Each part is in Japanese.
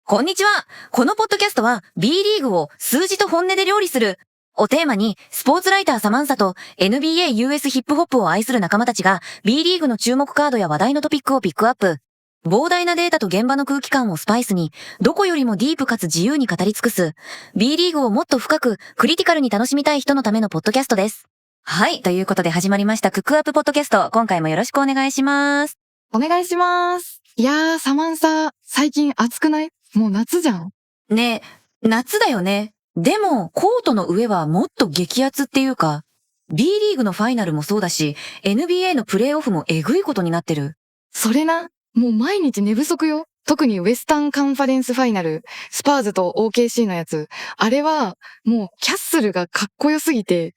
こんにちは。このポッドキャストは B リーグを数字と本音で料理するをテーマにスポーツライターサマンサと NBA US ヒップホップを愛する仲間たちが B リーグの注目カードや話題のトピックをピックアップ。膨大なデータと現場の空気感をスパイスにどこよりもディープかつ自由に語り尽くす B リーグをもっと深くクリティカルに楽しみたい人のためのポッドキャストです。はい。ということで始まりましたクックアップポッドキャスト。今回もよろしくお願いします。お願いします。いやー、サマンサ、最近暑くない？もう夏じゃん。ねえ、夏だよね。でも、コートの上はもっと激アツっていうか、B リーグのファイナルもそうだし、NBA のプレイオフもえぐいことになってる。それな、もう毎日寝不足よ。特にウエスタンカンファレンスファイナル、スパーズと OKC のやつ。あれは、もうキャッスルがかっこよすぎて、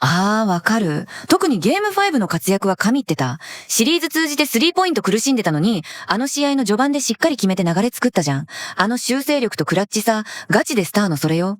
わかる。特にゲーム5の活躍は神ってた。シリーズ通じてスリーポイント苦しんでたのに、あの試合の序盤でしっかり決めて流れ作ったじゃん。あの修正力とクラッチさ、ガチでスターのそれよ。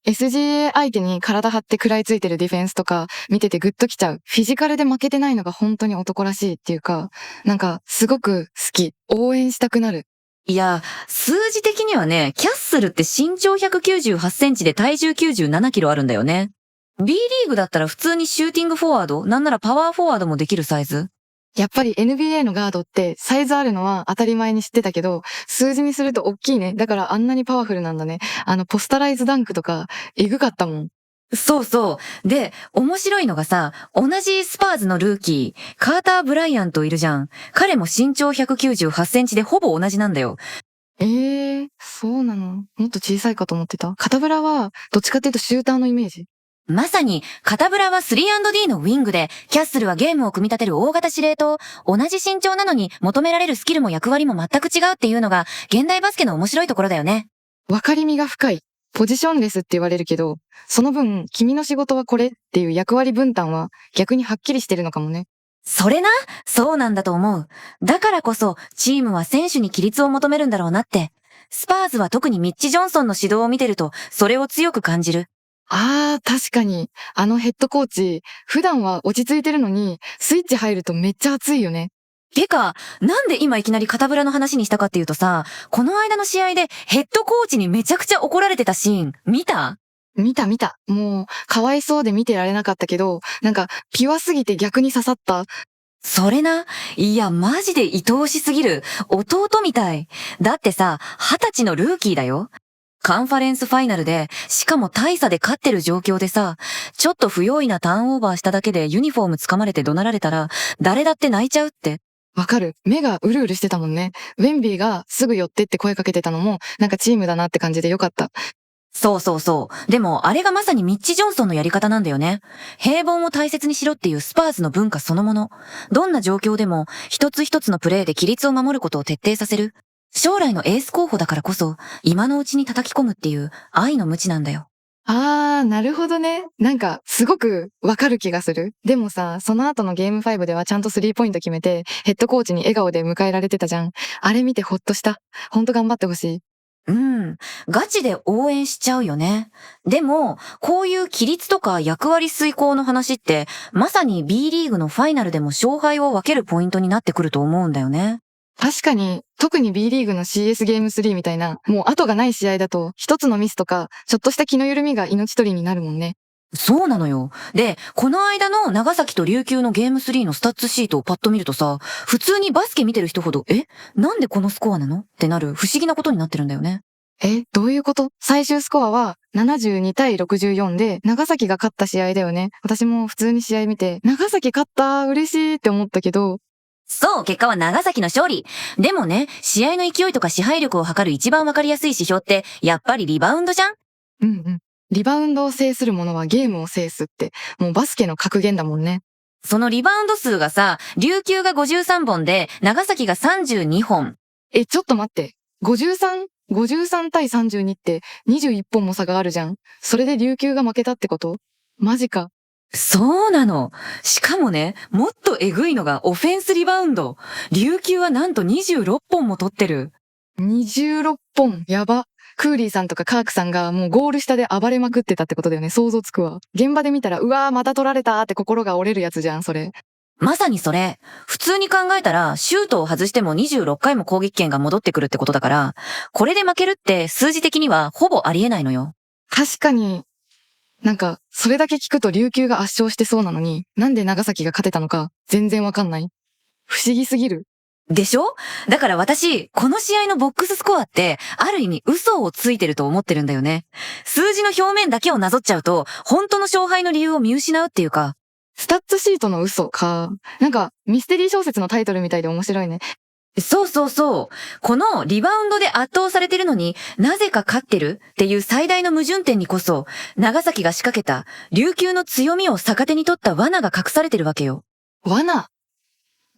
SGA 相手に体張って食らいついてるディフェンスとか見ててグッときちゃう。フィジカルで負けてないのが本当に男らしいっていうか、なんかすごく好き。応援したくなる。いや、数字的にはね、キャッスルって身長198センチで体重97キロあるんだよね。B リーグだったら普通にシューティングフォワード、なんならパワーフォワードもできるサイズ。やっぱり NBA のガードってサイズあるのは当たり前に知ってたけど、数字にすると大きいね。だからあんなにパワフルなんだね。ポスタライズダンクとか、えぐかったもん。そうそう。で、面白いのがさ、同じスパーズのルーキー、カーター・ブライアントいるじゃん。彼も身長198センチでほぼ同じなんだよ。そうなの？もっと小さいかと思ってた。肩ブラは、どっちかっていうとシューターのイメージ。まさに、カブラは 3&D のウィングで、キャッスルはゲームを組み立てる大型司令塔。同じ身長なのに求められるスキルも役割も全く違うっていうのが、現代バスケの面白いところだよね。わかりみが深い。ポジションレスって言われるけど、その分、君の仕事はこれっていう役割分担は逆にはっきりしてるのかもね。それな、そうなんだと思う。だからこそ、チームは選手に規律を求めるんだろうなって。スパーズは特にミッチ・ジョンソンの指導を見てると、それを強く感じる。確かに。あのヘッドコーチ、普段は落ち着いてるのに、スイッチ入るとめっちゃ熱いよね。てか、なんで今いきなりカブラの話にしたかっていうとさ、この間の試合でヘッドコーチにめちゃくちゃ怒られてたシーン、見た？見た。もう、かわいそうで見てられなかったけど、なんか、ピュアすぎて逆に刺さった。それな。いや、マジで愛おしすぎる。弟みたい。だってさ、20歳のルーキーだよ。カンファレンスファイナルで、しかも大差で勝ってる状況でさ、ちょっと不用意なターンオーバーしただけでユニフォーム掴まれて怒鳴られたら、誰だって泣いちゃうって。わかる。目がうるうるしてたもんね。ウェンビーがすぐ寄ってって声かけてたのも、なんかチームだなって感じでよかった。そうそうそう。でも、あれがまさにミッチ・ジョンソンのやり方なんだよね。平凡を大切にしろっていうスパーズの文化そのもの。どんな状況でも、一つ一つのプレーで規律を守ることを徹底させる。将来のエース候補だからこそ、今のうちに叩き込むっていう愛の無知なんだよ。なるほどね。なんか、すごくわかる気がする。でもさ、その後のゲーム5ではちゃんとスリーポイント決めて、ヘッドコーチに笑顔で迎えられてたじゃん。あれ見てほっとした。ほんと頑張ってほしい。うん。ガチで応援しちゃうよね。でも、こういう規律とか役割遂行の話って、まさに B リーグのファイナルでも勝敗を分けるポイントになってくると思うんだよね。確かに、特に B リーグの CS ゲーム3みたいな、もう後がない試合だと、一つのミスとか、ちょっとした気の緩みが命取りになるもんね。そうなのよ。で、この間の長崎と琉球のゲーム3のスタッツシートをパッと見るとさ、普通にバスケ見てる人ほど、なんでこのスコアなのってなる不思議なことになってるんだよね。どういうこと？最終スコアは72対64で、長崎が勝った試合だよね。私も普通に試合見て、長崎勝った嬉しいって思ったけど、そう、結果は長崎の勝利。でもね、試合の勢いとか支配力を測る一番わかりやすい指標って、やっぱりリバウンドじゃん？うんうん。リバウンドを制する者はゲームを制すって、もうバスケの格言だもんね。そのリバウンド数がさ、琉球が53本で、長崎が32本。ちょっと待って。53対32って21本も差があるじゃん。それで琉球が負けたってこと？マジか。そうなの。しかもね、もっとえぐいのがオフェンスリバウンド。琉球はなんと26本も取ってる。26本。やば。クーリーさんとかカークさんがもうゴール下で暴れまくってたってことだよね。想像つくわ。現場で見たら、うわーまた取られたって心が折れるやつじゃん、それ。まさにそれ。普通に考えたら、シュートを外しても26回も攻撃権が戻ってくるってことだから、これで負けるって数字的にはほぼありえないのよ。確かに、なんか、それだけ聞くと琉球が圧勝してそうなのに、なんで長崎が勝てたのか全然わかんない。不思議すぎる。でしょ？だから私、この試合のボックススコアって、ある意味嘘をついてると思ってるんだよね。数字の表面だけをなぞっちゃうと、本当の勝敗の理由を見失うっていうか。スタッツシートの嘘か。なんか、ミステリー小説のタイトルみたいで面白いね。そうそうそう。このリバウンドで圧倒されてるのになぜか勝ってるっていう最大の矛盾点にこそ、長崎が仕掛けた琉球の強みを逆手に取った罠が隠されてるわけよ。罠。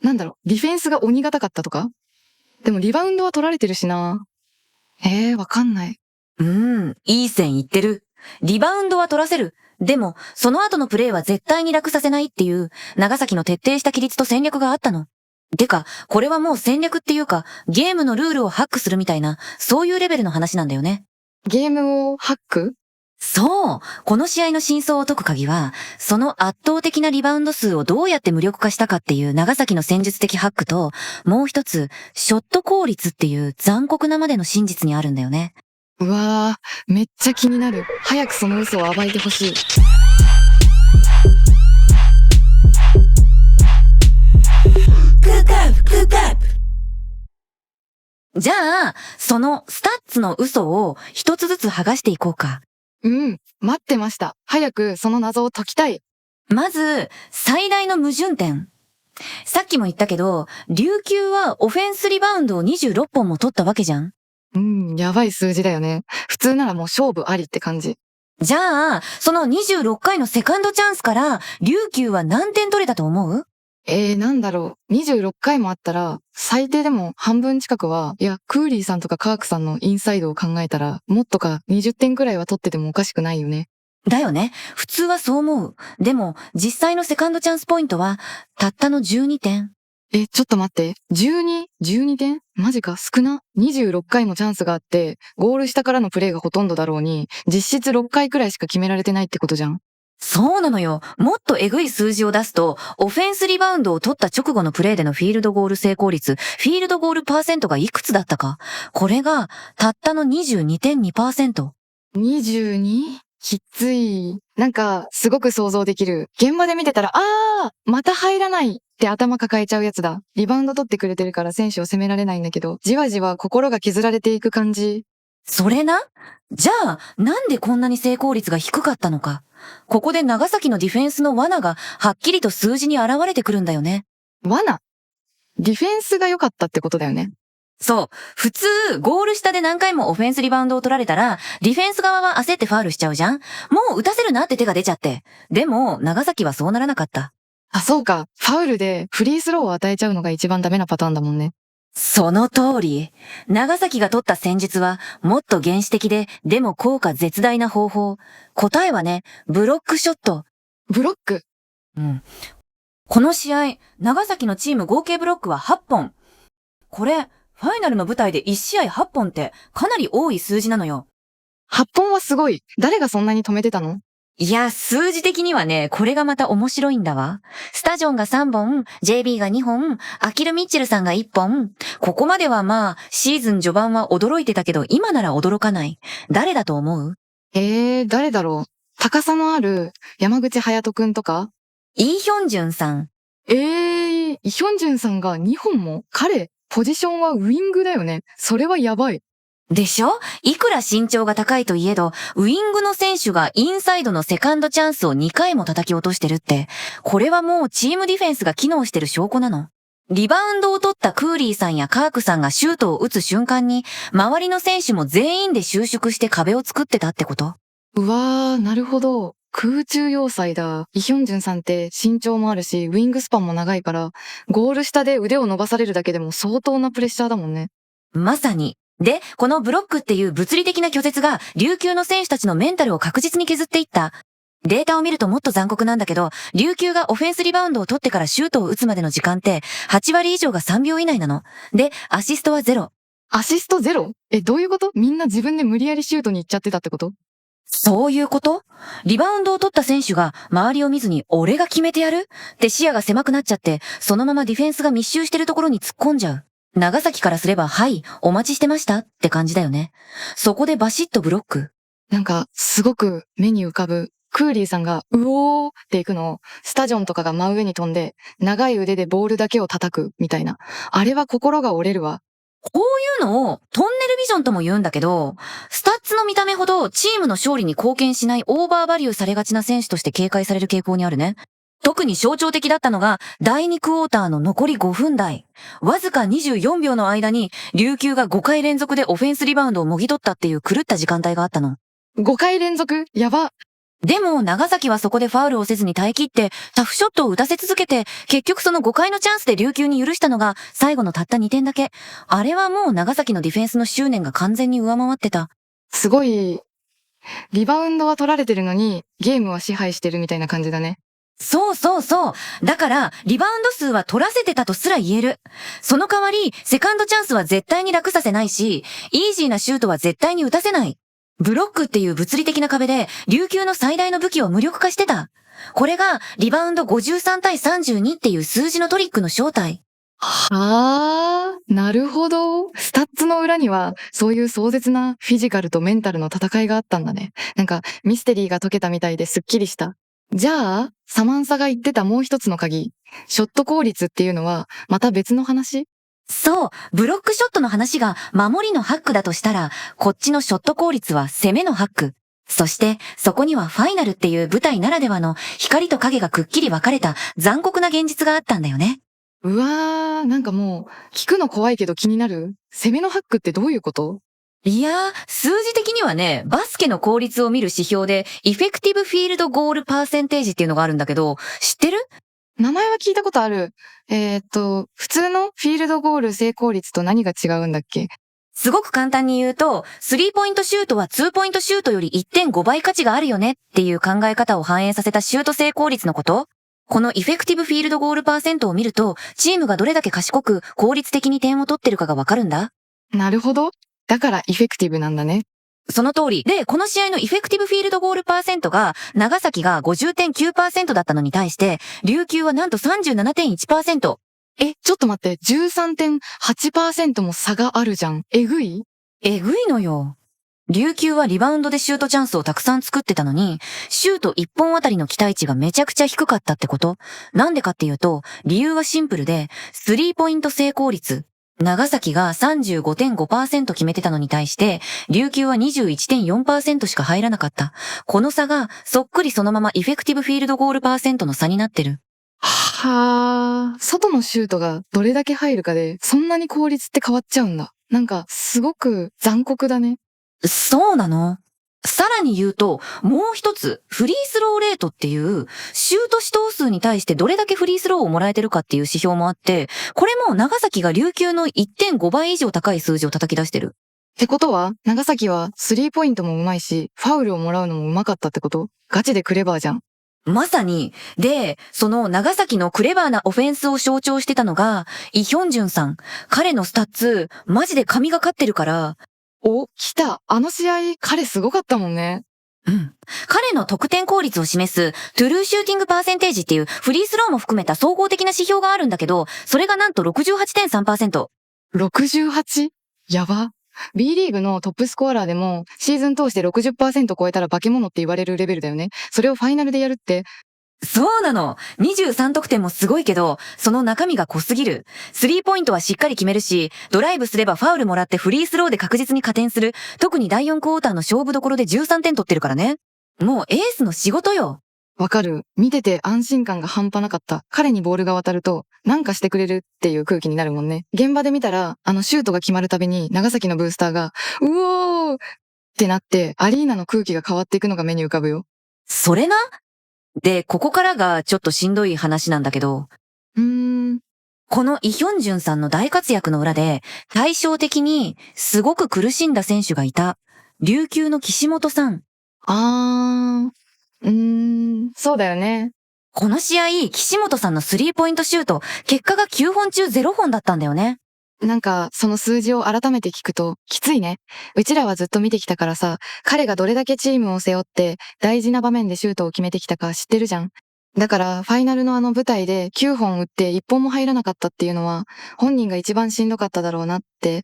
なんだろう、ディフェンスが鬼がたかったとか？でもリバウンドは取られてるしな。わかんない。いい線いってる。リバウンドは取らせる。でも、その後のプレーは絶対に楽させないっていう、長崎の徹底した規律と戦略があったの。てか、これはもう戦略っていうか、ゲームのルールをハックするみたいな、そういうレベルの話なんだよね。ゲームをハック？そう。この試合の真相を解く鍵は、その圧倒的なリバウンド数をどうやって無力化したかっていう長崎の戦術的ハックと、もう一つ、ショット効率っていう残酷なまでの真実にあるんだよね。うわー、めっちゃ気になる。早くその嘘を暴いてほしい。じゃあ、そのスタッツの嘘を一つずつ剥がしていこうか。待ってました。早くその謎を解きたい。まず、最大の矛盾点。さっきも言ったけど、琉球はオフェンスリバウンドを26本も取ったわけじゃん。やばい数字だよね。普通ならもう勝負ありって感じ。じゃあ、その26回のセカンドチャンスから、琉球は何点取れたと思う？なんだろう。26回もあったら、最低でも半分近くは、いや、クーリーさんとかカークさんのインサイドを考えたら、もっとか20点くらいは取っててもおかしくないよね。だよね。普通はそう思う。でも、実際のセカンドチャンスポイントは、たったの12点。ちょっと待って。12点マジか、少な。26回もチャンスがあって、ゴール下からのプレーがほとんどだろうに、実質6回くらいしか決められてないってことじゃん。そうなのよ。もっとエグい数字を出すと、オフェンスリバウンドを取った直後のプレーでのフィールドゴール成功率、フィールドゴールパーセントがいくつだったか。これが、たったの 22.2%。22？ きつい。なんか、すごく想像できる。現場で見てたら、また入らないって頭抱えちゃうやつだ。リバウンド取ってくれてるから選手を責められないんだけど、じわじわ心が削られていく感じ。それな？じゃあ、なんでこんなに成功率が低かったのか。ここで長崎のディフェンスの罠がはっきりと数字に現れてくるんだよね。罠？ディフェンスが良かったってことだよね。そう。普通、ゴール下で何回もオフェンスリバウンドを取られたら、ディフェンス側は焦ってファウルしちゃうじゃん？もう打たせるなって手が出ちゃって。でも、長崎はそうならなかった。そうか。ファウルでフリースローを与えちゃうのが一番ダメなパターンだもんね。その通り。長崎が取った戦術は、もっと原始的で、でも効果絶大な方法。答えはね、ブロックショット。ブロック？この試合、長崎のチーム合計ブロックは8本。これ、ファイナルの舞台で1試合8本ってかなり多い数字なのよ。 8本はすごい。誰がそんなに止めてたの？いや、数字的にはね、これがまた面白いんだわ。スタジョンが3本、JB が2本、アキル・ミッチェルさんが1本。ここまではまあ、シーズン序盤は驚いてたけど、今なら驚かない。誰だと思う？誰だろう。高さのある山口隼人くんとか？イ・ヒョンジュンさん。イ・ヒョンジュンさんが2本も？彼、ポジションはウィングだよね。それはやばい。でしょ？いくら身長が高いといえど、ウィングの選手がインサイドのセカンドチャンスを2回も叩き落としてるって、これはもうチームディフェンスが機能してる証拠なの。リバウンドを取ったクーリーさんやカークさんがシュートを打つ瞬間に、周りの選手も全員で収縮して壁を作ってたってこと。うわー、なるほど。空中要塞だ。イ・ヒョンジュンさんって身長もあるし、ウィングスパンも長いから、ゴール下で腕を伸ばされるだけでも相当なプレッシャーだもんね。まさに。で、このブロックっていう物理的な拒絶が琉球の選手たちのメンタルを確実に削っていった。データを見るともっと残酷なんだけど、琉球がオフェンスリバウンドを取ってからシュートを打つまでの時間って8割以上が3秒以内なの。で、アシストはゼロ。アシストゼロ？どういうこと？みんな自分で無理やりシュートに行っちゃってたってこと？そういうこと？リバウンドを取った選手が周りを見ずに俺が決めてやるって視野が狭くなっちゃって、そのままディフェンスが密集してるところに突っ込んじゃう。長崎からすれば、はい、お待ちしてましたって感じだよね。そこでバシッとブロック。なんか、すごく目に浮かぶ。クーリーさんが、うおーって行くのを、スタジョンとかが真上に飛んで、長い腕でボールだけを叩く、みたいな。あれは心が折れるわ。こういうのをトンネルビジョンとも言うんだけど、スタッツの見た目ほどチームの勝利に貢献しないオーバーバリューされがちな選手として警戒される傾向にあるね。特に象徴的だったのが、第2クォーターの残り5分台。わずか24秒の間に、琉球が5回連続でオフェンスリバウンドをもぎ取ったっていう狂った時間帯があったの。5回連続やば。でも、長崎はそこでファウルをせずに耐え切って、タフショットを打たせ続けて、結局その5回のチャンスで琉球に許したのが、最後のたった2点だけ。あれはもう長崎のディフェンスの執念が完全に上回ってた。すごい、リバウンドは取られてるのに、ゲームは支配してるみたいな感じだね。そうそうそう。だから、リバウンド数は取らせてたとすら言える。その代わり、セカンドチャンスは絶対に楽させないし、イージーなシュートは絶対に打たせない。ブロックっていう物理的な壁で、琉球の最大の武器を無力化してた。これが、リバウンド53対32っていう数字のトリックの正体。はあ、なるほど。スタッツの裏には、そういう壮絶なフィジカルとメンタルの戦いがあったんだね。なんか、ミステリーが解けたみたいですっきりした。じゃあ、サマンサが言ってたもう一つの鍵、ショット効率っていうのは、また別の話？そう、ブロックショットの話が守りのハックだとしたら、こっちのショット効率は攻めのハック。そして、そこにはファイナルっていう舞台ならではの光と影がくっきり分かれた残酷な現実があったんだよね。うわー、なんかもう、聞くの怖いけど気になる。攻めのハックってどういうこと？いやー、数字的にはね、バスケの効率を見る指標で、イフェクティブフィールドゴールパーセンテージっていうのがあるんだけど、知ってる？名前は聞いたことある。普通のフィールドゴール成功率と何が違うんだっけ？すごく簡単に言うと、スリーポイントシュートはツーポイントシュートより 1.5 倍価値があるよねっていう考え方を反映させたシュート成功率のこと。このイフェクティブフィールドゴールパーセントを見ると、チームがどれだけ賢く効率的に点を取ってるかがわかるんだ。なるほど。だからイフェクティブなんだね。その通り。で、この試合のイフェクティブフィールドゴールパーセントが、長崎が 50.9% だったのに対して、琉球はなんと 37.1%。ちょっと待って、13.8% も差があるじゃん。えぐい？えぐいのよ。琉球はリバウンドでシュートチャンスをたくさん作ってたのに、シュート1本あたりの期待値がめちゃくちゃ低かったってこと？なんでかっていうと、理由はシンプルで、スリーポイント成功率。長崎が 35.5% 決めてたのに対して、琉球は 21.4% しか入らなかった。この差が、そっくりそのままイフェクティブフィールドゴールパーセントの差になってる。はあ、外のシュートがどれだけ入るかで、そんなに効率って変わっちゃうんだ。なんか、すごく残酷だね。そうなの？さらに言うと、もう一つ、フリースローレートっていう、シュート指導数に対してどれだけフリースローをもらえてるかっていう指標もあって、これも長崎が琉球の 1.5 倍以上高い数字を叩き出してる。ってことは、長崎はスリーポイントも上手いし、ファウルをもらうのも上手かったってこと？ガチでクレバーじゃん。まさに。で、その長崎のクレバーなオフェンスを象徴してたのが、イ・ヒョンジュンさん。彼のスタッツ、マジで神がかってるから、お、来た。あの試合、彼すごかったもんね。うん。彼の得点効率を示す、トゥルーシューティングパーセンテージっていうフリースローも含めた総合的な指標があるんだけど、それがなんと 68.3%。68？ やば。B リーグのトップスコアラーでも、シーズン通して 60% 超えたら化け物って言われるレベルだよね。それをファイナルでやるって、そうなの。23得点もすごいけど、その中身が濃すぎる。スリーポイントはしっかり決めるし、ドライブすればファウルもらってフリースローで確実に加点する。特に第4クォーターの勝負どころで13点取ってるからね。もうエースの仕事よ。わかる。見てて安心感が半端なかった。彼にボールが渡ると、なんかしてくれるっていう空気になるもんね。現場で見たら、シュートが決まるたびに、長崎のブースターが、うおーってなって、アリーナの空気が変わっていくのが目に浮かぶよ。それな？で、ここからがちょっとしんどい話なんだけど、このイ・ヒョンジュンさんの大活躍の裏で、対照的にすごく苦しんだ選手がいた。琉球の岸本さん。そうだよね。この試合、岸本さんのスリーポイントシュート、結果が9本中0本だったんだよね。なんか、その数字を改めて聞くと、きついね。うちらはずっと見てきたからさ、彼がどれだけチームを背負って、大事な場面でシュートを決めてきたか知ってるじゃん。だから、ファイナルのあの舞台で9本打って1本も入らなかったっていうのは、本人が一番しんどかっただろうなって。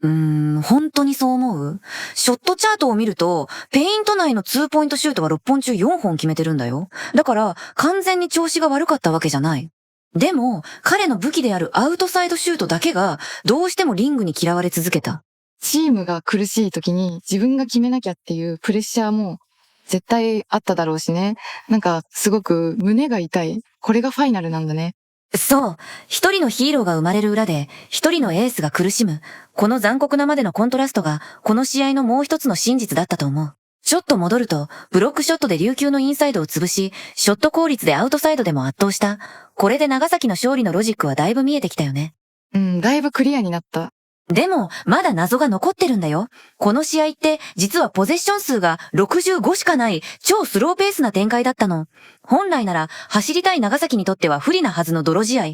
本当にそう思う？ショットチャートを見ると、ペイント内の2ポイントシュートは6本中4本決めてるんだよ。だから、完全に調子が悪かったわけじゃない。でも、彼の武器であるアウトサイドシュートだけが、どうしてもリングに嫌われ続けた。チームが苦しい時に自分が決めなきゃっていうプレッシャーも絶対あっただろうしね。なんか、すごく胸が痛い。これがファイナルなんだね。そう。一人のヒーローが生まれる裏で、一人のエースが苦しむ。この残酷なまでのコントラストが、この試合のもう一つの真実だったと思う。ちょっと戻ると、ブロックショットで琉球のインサイドを潰し、ショット効率でアウトサイドでも圧倒した。これで長崎の勝利のロジックはだいぶ見えてきたよね。だいぶクリアになった。でも、まだ謎が残ってるんだよ。この試合って、実はポゼッション数が65しかない、超スローペースな展開だったの。本来なら、走りたい長崎にとっては不利なはずの泥試合。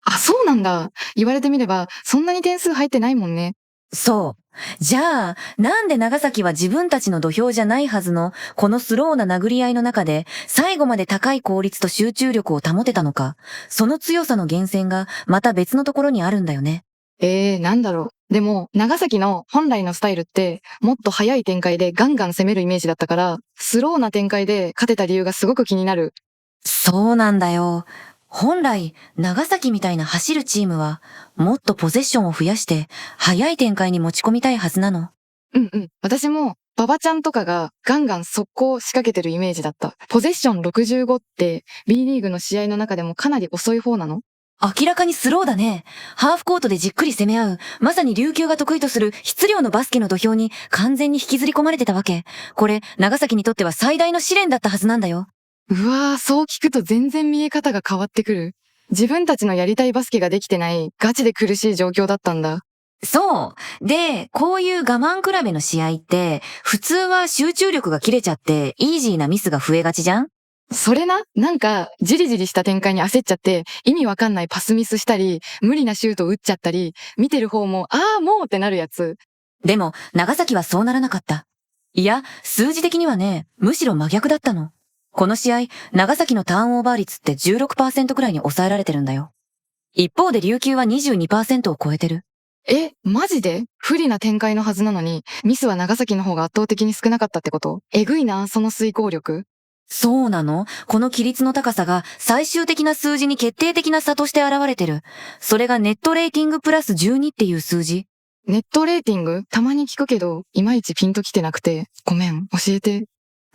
あ、そうなんだ。言われてみれば、そんなに点数入ってないもんね。そう。じゃあ、なんで長崎は自分たちの土俵じゃないはずの、このスローな殴り合いの中で、最後まで高い効率と集中力を保てたのか、その強さの源泉が、また別のところにあるんだよね。なんだろう。でも、長崎の本来のスタイルって、もっと速い展開でガンガン攻めるイメージだったから、スローな展開で勝てた理由がすごく気になる。そうなんだよ。本来、長崎みたいな走るチームは、もっとポゼッションを増やして、速い展開に持ち込みたいはずなの。私も、馬場ちゃんとかがガンガン速攻仕掛けてるイメージだった。ポゼッション65って、B リーグの試合の中でもかなり遅い方なの？明らかにスローだね。ハーフコートでじっくり攻め合う、まさに琉球が得意とする質量のバスケの土俵に完全に引きずり込まれてたわけ。これ、長崎にとっては最大の試練だったはずなんだよ。うわー、そう聞くと全然見え方が変わってくる。自分たちのやりたいバスケができてないガチで苦しい状況だったんだ。そう。で、こういう我慢比べの試合って、普通は集中力が切れちゃって、イージーなミスが増えがちじゃん？それな、なんか、じりじりした展開に焦っちゃって、意味わかんないパスミスしたり、無理なシュート打っちゃったり、見てる方も、もうってなるやつ。でも、長崎はそうならなかった。いや、数字的にはね、むしろ真逆だったの。この試合、長崎のターンオーバー率って 16% くらいに抑えられてるんだよ。一方で琉球は 22% を超えてる。マジで不利な展開のはずなのに、ミスは長崎の方が圧倒的に少なかったってこと？えぐいな、その遂行力。そうなの？この規律の高さが最終的な数字に決定的な差として現れてる。それがネットレーティングプラス12っていう数字。ネットレーティングたまに聞くけど、いまいちピンときてなくて、ごめん、教えて。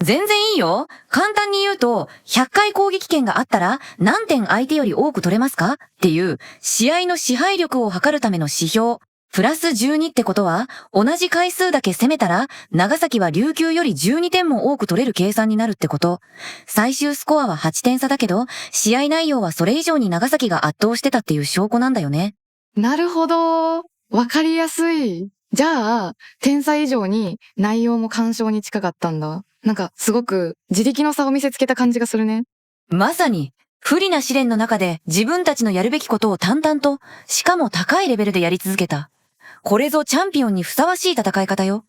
全然いいよ。簡単に言うと、100回攻撃権があったら何点相手より多く取れますかっていう試合の支配力を測るための指標。プラス12ってことは、同じ回数だけ攻めたら、長崎は琉球より12点も多く取れる計算になるってこと。最終スコアは8点差だけど、試合内容はそれ以上に長崎が圧倒してたっていう証拠なんだよね。なるほど。わかりやすい。じゃあ、点差以上に内容も干渉に近かったんだ。なんか、すごく自力の差を見せつけた感じがするね。まさに、不利な試練の中で自分たちのやるべきことを淡々と、しかも高いレベルでやり続けた。これぞチャンピオンにふさわしい戦い方よ。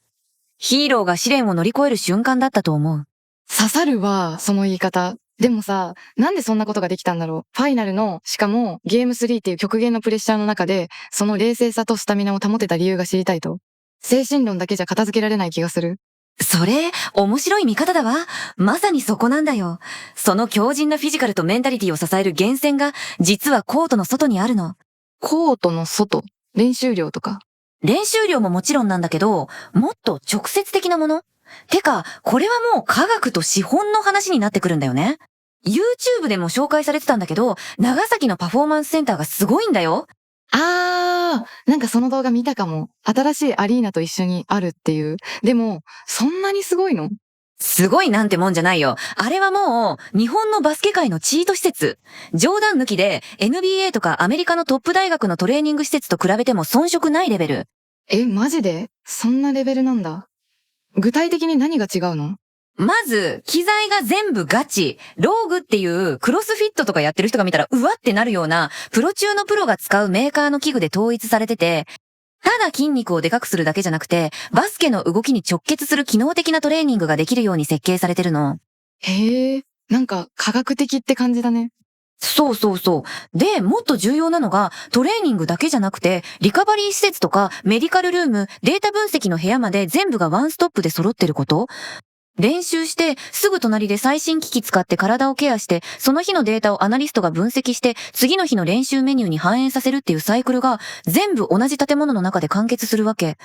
ヒーローが試練を乗り越える瞬間だったと思う。刺さるわ、その言い方。でもさ、なんでそんなことができたんだろう。ファイナルの、しかもゲーム3っていう極限のプレッシャーの中で、その冷静さとスタミナを保てた理由が知りたいと。精神論だけじゃ片付けられない気がする。それ、面白い見方だわ。まさにそこなんだよ。その強靭なフィジカルとメンタリティを支える源泉が、実はコートの外にあるの。コートの外、練習量とか。練習量ももちろんなんだけど、もっと直接的なもの？てか、これはもう科学と資本の話になってくるんだよね。YouTube でも紹介されてたんだけど、長崎のパフォーマンスセンターがすごいんだよ。なんかその動画見たかも。新しいアリーナと一緒にあるっていう。でも、そんなにすごいの？すごいなんてもんじゃないよ。あれはもう、日本のバスケ界のチート施設。冗談抜きで、NBA とかアメリカのトップ大学のトレーニング施設と比べても遜色ないレベル。マジで？そんなレベルなんだ。具体的に何が違うの？まず、機材が全部ガチ。ローグっていうクロスフィットとかやってる人が見たらうわってなるような、プロ中のプロが使うメーカーの器具で統一されてて、ただ筋肉をでかくするだけじゃなくて、バスケの動きに直結する機能的なトレーニングができるように設計されてるの。へえ、なんか科学的って感じだね。そうそうそう。で、もっと重要なのが、トレーニングだけじゃなくて、リカバリー施設とか、メディカルルーム、データ分析の部屋まで全部がワンストップで揃ってること。練習して、すぐ隣で最新機器使って体をケアして、その日のデータをアナリストが分析して、次の日の練習メニューに反映させるっていうサイクルが、全部同じ建物の中で完結するわけ。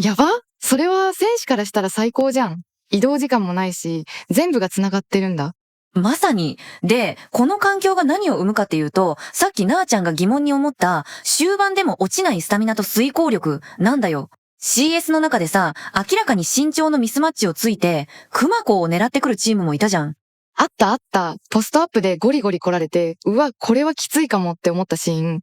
やば？それは選手からしたら最高じゃん。移動時間もないし、全部が繋がってるんだ。まさに。で、この環境が何を生むかっていうと、さっきなーちゃんが疑問に思った、終盤でも落ちないスタミナと遂行力、なんだよ。CS の中でさ、明らかに身長のミスマッチをついて、熊子を狙ってくるチームもいたじゃん。あったあった。ポストアップでゴリゴリ来られて、うわ、これはきついかもって思ったシーン。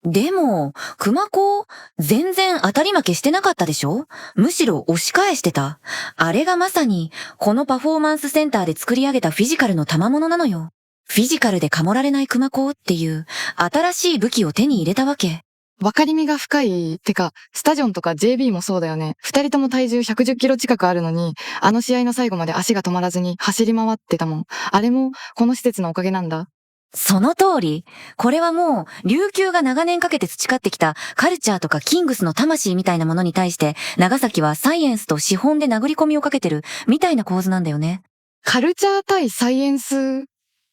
でも、熊子、全然当たり負けしてなかったでしょ？むしろ押し返してた。あれがまさに、このパフォーマンスセンターで作り上げたフィジカルの賜物なのよ。フィジカルでかもられない熊子っていう、新しい武器を手に入れたわけ。わかりみが深い。てか、スタジョンとか JB もそうだよね。二人とも体重110キロ近くあるのに、あの試合の最後まで足が止まらずに走り回ってたもん。あれも、この施設のおかげなんだ。その通り。これはもう、琉球が長年かけて培ってきたカルチャーとかキングスの魂みたいなものに対して、長崎はサイエンスと資本で殴り込みをかけてる、みたいな構図なんだよね。カルチャー対サイエンス、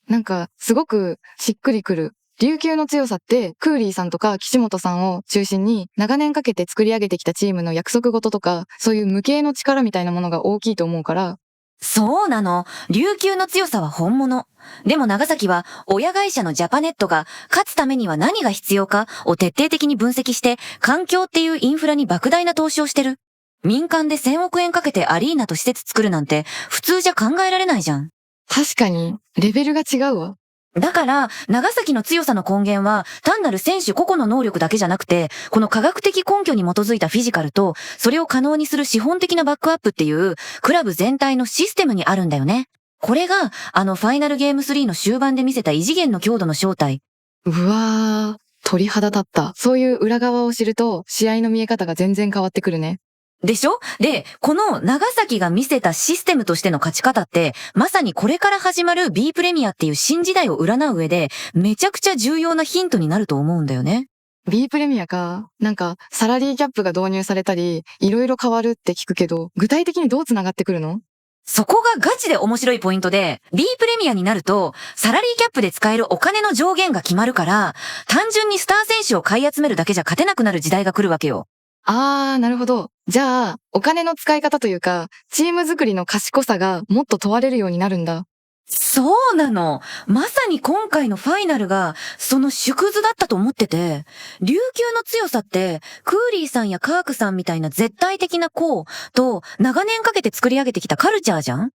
なんか、すごくしっくりくる。琉球の強さって、クーリーさんとか岸本さんを中心に、長年かけて作り上げてきたチームの約束事とか、そういう無形の力みたいなものが大きいと思うから、そうなの。琉球の強さは本物。でも長崎は、親会社のジャパネットが、勝つためには何が必要かを徹底的に分析して、環境っていうインフラに莫大な投資をしてる。民間で1000億円かけてアリーナと施設作るなんて、普通じゃ考えられないじゃん。確かに、レベルが違うわ。だから、長崎の強さの根源は、単なる選手個々の能力だけじゃなくて、この科学的根拠に基づいたフィジカルと、それを可能にする資本的なバックアップっていう、クラブ全体のシステムにあるんだよね。これが、あのファイナルゲーム3の終盤で見せた異次元の強度の正体。うわー、鳥肌立った。そういう裏側を知ると、試合の見え方が全然変わってくるね。でしょ？で、この長崎が見せたシステムとしての勝ち方って、まさにこれから始まる B プレミアっていう新時代を占う上で、めちゃくちゃ重要なヒントになると思うんだよね。B プレミアか。なんか、サラリーキャップが導入されたり、いろいろ変わるって聞くけど、具体的にどう繋がってくるの？そこがガチで面白いポイントで、B プレミアになると、サラリーキャップで使えるお金の上限が決まるから、単純にスター選手を買い集めるだけじゃ勝てなくなる時代が来るわけよ。なるほど。じゃあ、お金の使い方というか、チーム作りの賢さがもっと問われるようになるんだ。そうなの。まさに今回のファイナルが、その縮図だったと思ってて、琉球の強さって、クーリーさんやカークさんみたいな絶対的な子と、長年かけて作り上げてきたカルチャーじゃん？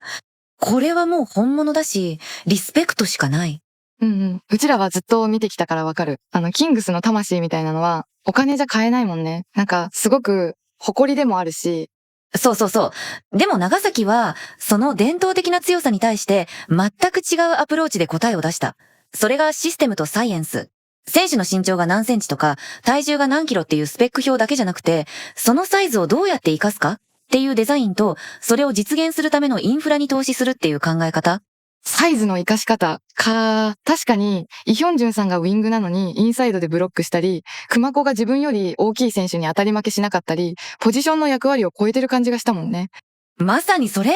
これはもう本物だし、リスペクトしかない。うんうん。うちらはずっと見てきたからわかる。キングスの魂みたいなのは、お金じゃ買えないもんね。なんか、すごく、誇りでもあるし、そうそうそう。でも長崎は、その伝統的な強さに対して、全く違うアプローチで答えを出した。それがシステムとサイエンス。選手の身長が何センチとか、体重が何キロっていうスペック表だけじゃなくて、そのサイズをどうやって活かすかっていうデザインと、それを実現するためのインフラに投資するっていう考え方。サイズの活かし方か。確かに、イヒョンジュンさんがウィングなのにインサイドでブロックしたり、熊子が自分より大きい選手に当たり負けしなかったり、ポジションの役割を超えてる感じがしたもんね。まさにそれ。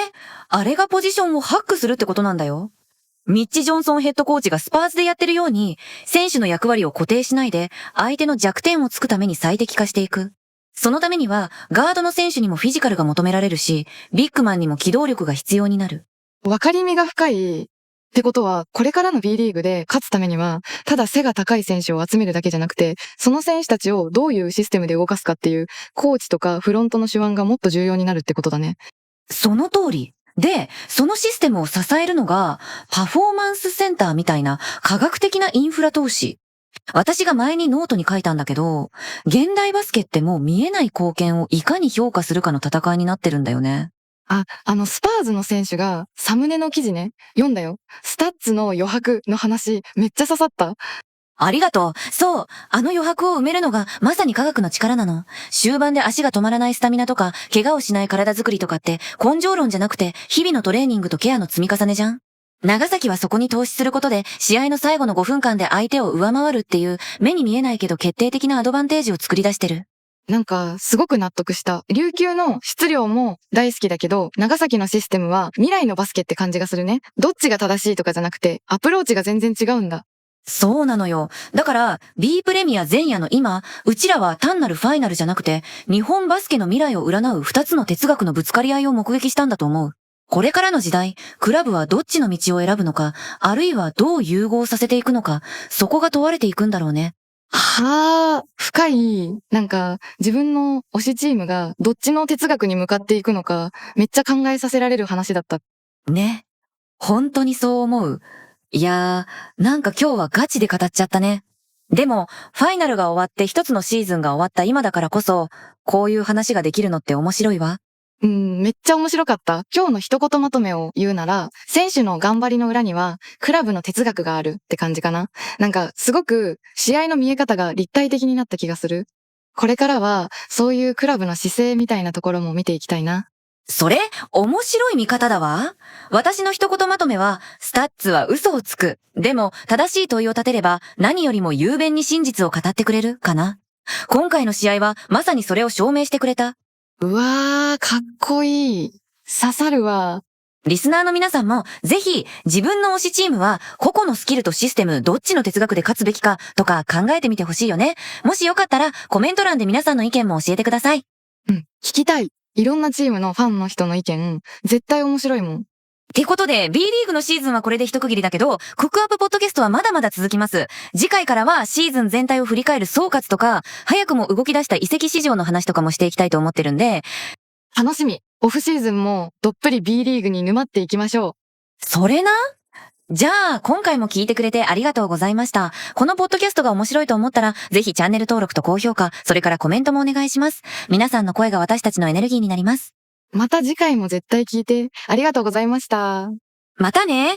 あれがポジションをハックするってことなんだよ。ミッチ・ジョンソンヘッドコーチがスパーズでやってるように、選手の役割を固定しないで、相手の弱点をつくために最適化していく。そのためには、ガードの選手にもフィジカルが求められるし、ビッグマンにも機動力が必要になる。わかりみが深い。ってことは、これからの B リーグで勝つためには、ただ背が高い選手を集めるだけじゃなくて、その選手たちをどういうシステムで動かすかっていう、コーチとかフロントの手腕がもっと重要になるってことだね。その通り。で、そのシステムを支えるのが、パフォーマンスセンターみたいな科学的なインフラ投資。私が前にノートに書いたんだけど、現代バスケってもう見えない貢献をいかに評価するかの戦いになってるんだよね。スパーズの選手がサムネの記事ね、読んだよ。スタッツの余白の話、めっちゃ刺さった。ありがとう。そう。あの余白を埋めるのがまさに科学の力なの。終盤で足が止まらないスタミナとか、怪我をしない体作りとかって根性論じゃなくて日々のトレーニングとケアの積み重ねじゃん。長崎はそこに投資することで試合の最後の5分間で相手を上回るっていう目に見えないけど決定的なアドバンテージを作り出してる。なんか、すごく納得した。琉球の質量も大好きだけど、長崎のシステムは未来のバスケって感じがするね。どっちが正しいとかじゃなくて、アプローチが全然違うんだ。そうなのよ。だから、B プレミア前夜の今、うちらは単なるファイナルじゃなくて、日本バスケの未来を占う二つの哲学のぶつかり合いを目撃したんだと思う。これからの時代、クラブはどっちの道を選ぶのか、あるいはどう融合させていくのか、そこが問われていくんだろうね。はあ、深い。なんか、自分の推しチームがどっちの哲学に向かっていくのか、めっちゃ考えさせられる話だった。ね。本当にそう思う。いやー、なんか今日はガチで語っちゃったね。でも、ファイナルが終わって一つのシーズンが終わった今だからこそ、こういう話ができるのって面白いわ。めっちゃ面白かった。今日の一言まとめを言うなら、選手の頑張りの裏には、クラブの哲学があるって感じかな。なんか、すごく試合の見え方が立体的になった気がする。これからは、そういうクラブの姿勢みたいなところも見ていきたいな。それ、面白い見方だわ。私の一言まとめは、スタッツは嘘をつく。でも、正しい問いを立てれば、何よりも雄弁に真実を語ってくれる、かな。今回の試合は、まさにそれを証明してくれた。うわー、かっこいい。刺さるわ。リスナーの皆さんも、ぜひ、自分の推しチームは、個々のスキルとシステム、どっちの哲学で勝つべきか、とか考えてみてほしいよね。もしよかったら、コメント欄で皆さんの意見も教えてください。聞きたい。いろんなチームのファンの人の意見、絶対面白いもん。ってことで、B リーグのシーズンはこれで一区切りだけど、クックアップポッドキャストはまだまだ続きます。次回からはシーズン全体を振り返る総括とか、早くも動き出した移籍市場の話とかもしていきたいと思ってるんで、楽しみ。オフシーズンもどっぷり B リーグに沼っていきましょう。それな？じゃあ、今回も聞いてくれてありがとうございました。このポッドキャストが面白いと思ったら、ぜひチャンネル登録と高評価、それからコメントもお願いします。皆さんの声が私たちのエネルギーになります。また次回も絶対聞いて、ありがとうございました。またね。